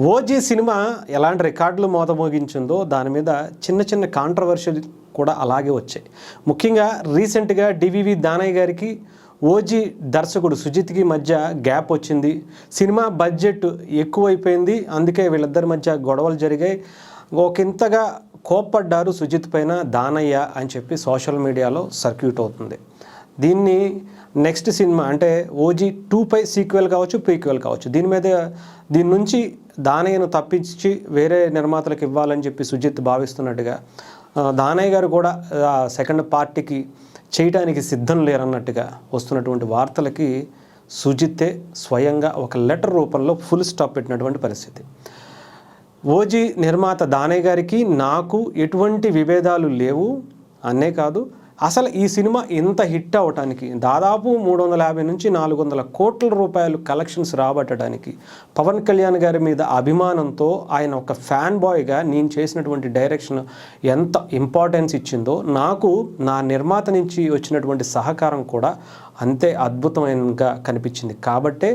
OG cinema ఎలాంటి రికార్డులు మోతమోగించిందో దాని మీద చిన్న చిన్న కాంట్రవర్షియల్ కూడా అలాగే వచ్చాయి. ముఖ్యంగా రీసెంట్గా డివివి దానయ్య గారికి ఓజీ దర్శకుడు సుజిత్కి మధ్య గ్యాప్ వచ్చింది. సినిమా బడ్జెట్ ఎక్కువైపోయింది, అందుకే వీళ్ళిద్దరి మధ్య గొడవలు జరిగాయి. ఒకంతగా కోప్పడ్డారు సుజిత్ పైన దానయ్య అని చెప్పి సోషల్ మీడియాలో సర్క్యూట్ అవుతుంది. దీన్ని నెక్స్ట్ సినిమా అంటే ఓజీ 2పై సీక్వెల్ కావచ్చు, ప్రీక్వెల్ కావచ్చు, దీని నుంచి దానయ్యను తప్పించి వేరే నిర్మాతలకు ఇవ్వాలని చెప్పి సుజిత్ భావిస్తున్నట్టుగా, దానయ్య గారు కూడా సెకండ్ పార్టీకి చేయడానికి సిద్ధం లేరన్నట్టుగా వస్తున్నటువంటి వార్తలకి సుజిత్తే స్వయంగా ఒక లెటర్ రూపంలో ఫుల్ స్టాప్ పెట్టినటువంటి పరిస్థితి. ఓజీ నిర్మాత దానయ్య గారికి నాకు ఎటువంటి విభేదాలు లేవు అనే కాదు, అసలు ఈ సినిమా ఇంత హిట్ అవటానికి దాదాపు 350 నుంచి 400 కోట్ల రూపాయలు కలెక్షన్స్ రాబట్టడానికి పవన్ కళ్యాణ్ గారి మీద అభిమానంతో ఆయన ఒక ఫ్యాన్ బాయ్గా నేను చేసినటువంటి డైరెక్షన్ ఎంత ఇంపార్టెన్స్ ఇచ్చిందో, నాకు నా నిర్మాత నుంచి వచ్చినటువంటి సహకారం కూడా అంతే అద్భుతమైనగా కనిపించింది. కాబట్టే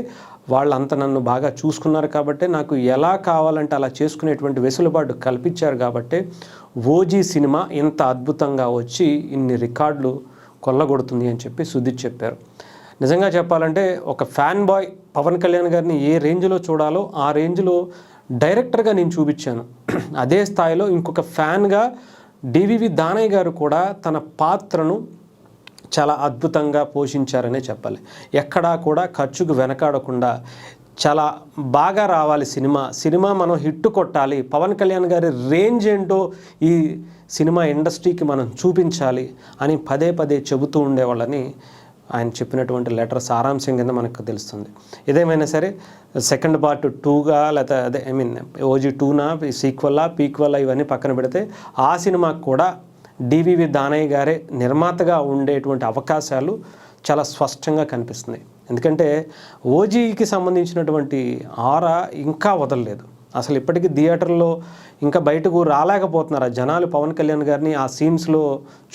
వాళ్ళంతా నన్ను బాగా చూసుకున్నారు, కాబట్టి నాకు ఎలా కావాలంటే అలా చేసుకునేటువంటి వెసులుబాటు కల్పించారు. కాబట్టి ఓజీ సినిమా ఇంత అద్భుతంగా వచ్చి ఇన్ని రికార్డులు కొల్లగొడుతుంది అని చెప్పి సుజిత్ చెప్పారు. నిజంగా చెప్పాలంటే ఒక ఫ్యాన్ బాయ్ పవన్ కళ్యాణ్ గారిని ఏ రేంజ్లో చూడాలో ఆ రేంజ్లో డైరెక్టర్గా నేను చూపించాను. అదే స్థాయిలో ఇంకొక ఫ్యాన్గా డివివి దానయ్య గారు కూడా తన పాత్రను చాలా అద్భుతంగా పోషించారనే చెప్పాలి. ఎక్కడా కూడా ఖర్చుకు వెనకాడకుండా చాలా బాగా రావాలి సినిమా మనం హిట్ కొట్టాలి, పవన్ కళ్యాణ్ గారి రేంజ్ ఏంటో ఈ సినిమా ఇండస్ట్రీకి మనం చూపించాలి అని పదే పదే చెబుతూ ఉండేవాళ్ళని ఆయన చెప్పినటువంటి లెటర్ సారాంశం కింద మనకు తెలుస్తుంది. ఏదేమైనా సరే సెకండ్ పార్ట్ 2గా లేకపోతే ఓజీ 2నా సీక్వెల్లా పీక్వెల్లా ఇవన్నీ పక్కన పెడితే ఆ సినిమాకు కూడా డివివి దానయ్య గారే నిర్మాతగా ఉండేటువంటి అవకాశాలు చాలా స్పష్టంగా కనిపిస్తున్నాయి. ఎందుకంటే ఓజీకి సంబంధించినటువంటి ఆరా ఇంకా వదలలేదు. అసలు ఇప్పటికీ థియేటర్లో ఇంకా బయటకు రాలేకపోతున్నారు. ఆ జనాలు పవన్ కళ్యాణ్ గారిని ఆ సీన్స్లో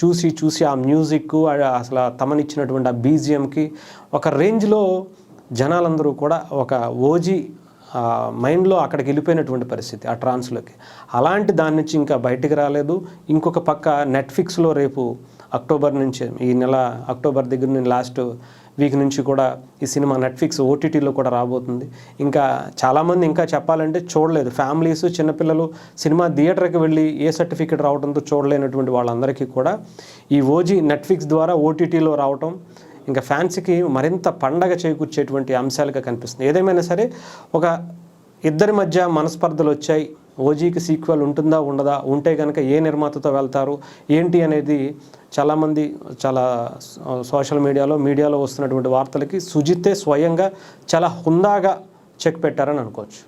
చూసి ఆ మ్యూజిక్ అసలు తమనిచ్చినటువంటి ఆ బీజిఎంకి ఒక రేంజ్లో జనాలందరూ కూడా ఒక ఓజీ మైండ్లో అక్కడికి వెళ్ళిపోయినటువంటి పరిస్థితి, ఆ ట్రాన్స్లోకి. అలాంటి దాని నుంచి ఇంకా బయటికి రాలేదు. ఇంకొక పక్క నెట్ఫ్లిక్స్లో రేపు అక్టోబర్ నుంచి, ఈ నెల అక్టోబర్ దగ్గర నుంచి లాస్ట్ వీక్ నుంచి కూడా ఈ సినిమా నెట్ఫ్లిక్స్ ఓటీటీలో కూడా రాబోతుంది. ఇంకా చాలామంది ఇంకా చెప్పాలంటే చూడలేదు, ఫ్యామిలీస్ చిన్నపిల్లలు సినిమా థియేటర్కి వెళ్ళి ఏ సర్టిఫికేట్ రావడంతో చూడలేనటువంటి వాళ్ళందరికీ కూడా ఈ ఓజీ నెట్ఫ్లిక్స్ ద్వారా ఓటీటీలో రావటం ఇంకా ఫ్యాన్స్కి మరింత పండగ చేకూర్చేటువంటి అంశాలుగా కనిపిస్తుంది. ఏదేమైనా సరే ఒక ఇద్దరి మధ్య మనస్పర్ధలు వచ్చాయి. ఓజీకి సీక్వెల్ ఉంటుందా ఉండదా, ఉంటే కనుక ఏ నిర్మాతతో వెళ్తారు ఏంటి అనేది చాలామంది చాలా సోషల్ మీడియాలో వస్తున్నటువంటి వార్తలకి సుజిత్తే స్వయంగా చాలా హుందాగా చెక్ పెట్టారని అనుకోవచ్చు.